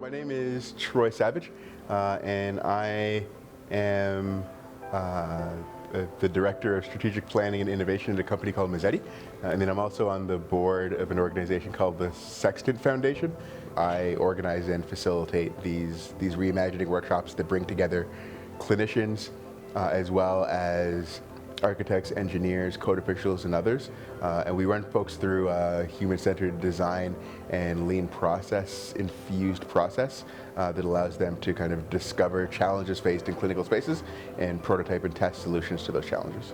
My name is Troy Savage, and I am the Director of Strategic Planning and Innovation at a company called Magic. And then I'm also on the board of an organization called the Sextant Foundation. I organize and facilitate these reimagining workshops that bring together clinicians as well as architects, engineers, code officials, and others. And we run folks through a human-centered design and lean process, infused process that allows them to kind of discover challenges faced in clinical spaces and prototype and test solutions to those challenges.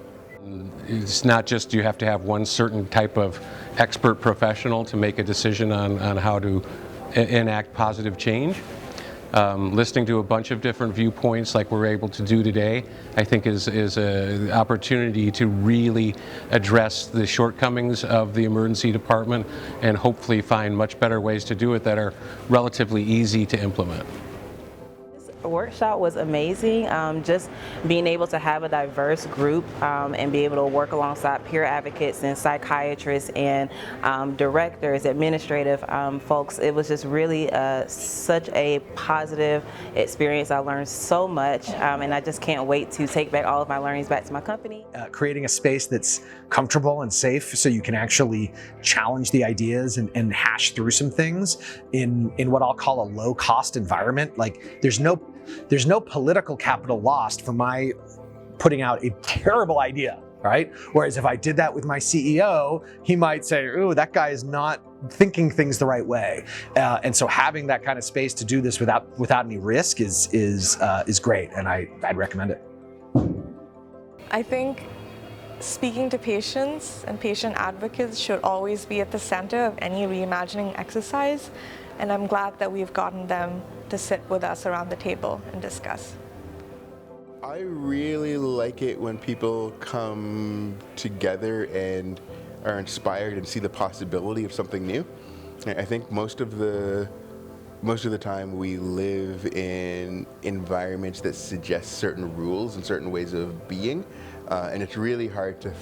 It's not just you have to have one certain type of expert professional to make a decision on how to enact positive change. Listening to a bunch of different viewpoints like we're able to do today, I think is an opportunity to really address the shortcomings of the emergency department and hopefully find much better ways to do it that are relatively easy to implement. The workshop was amazing. Just being able to have a diverse group and be able to work alongside peer advocates and psychiatrists and directors, administrative folks. It was just really such a positive experience. I learned so much, and I just can't wait to take back all of my learnings back to my company. Creating a space that's comfortable and safe so you can actually challenge the ideas and hash through some things in what I'll call a low-cost environment. Like there's no political capital lost for my putting out a terrible idea, right? Whereas if I did that with my CEO, he might say, "Ooh, that guy is not thinking things the right way." And so having that kind of space to do this without any risk is great, and I'd recommend it. I think speaking to patients and patient advocates should always be at the center of any reimagining exercise, and I'm glad that we've gotten them to sit with us around the table and discuss. I really like it when people come together and are inspired and see the possibility of something new. I think most of the time we live in environments that suggest certain rules and certain ways of being, and it's really hard to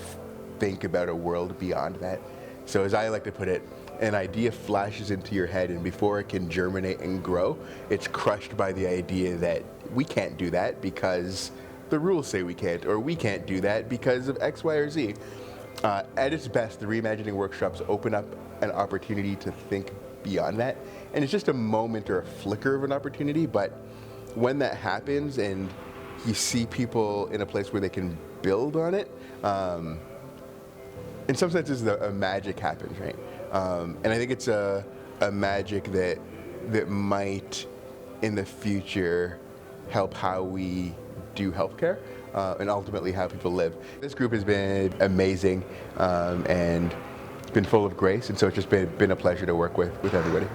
think about a world beyond that. So as I like to put it, an idea flashes into your head, and before it can germinate and grow, it's crushed by the idea that we can't do that because the rules say we can't, or we can't do that because of X, Y, or Z. At its best, the Reimagining Workshops open up an opportunity to think beyond that. And it's just a moment or a flicker of an opportunity, but when that happens and you see people in a place where they can build on it, in some senses a magic happens, right? And I think it's a magic that might in the future help how we do healthcare and ultimately how people live. This group has been amazing and been full of grace, and so it's just been a pleasure to work with everybody.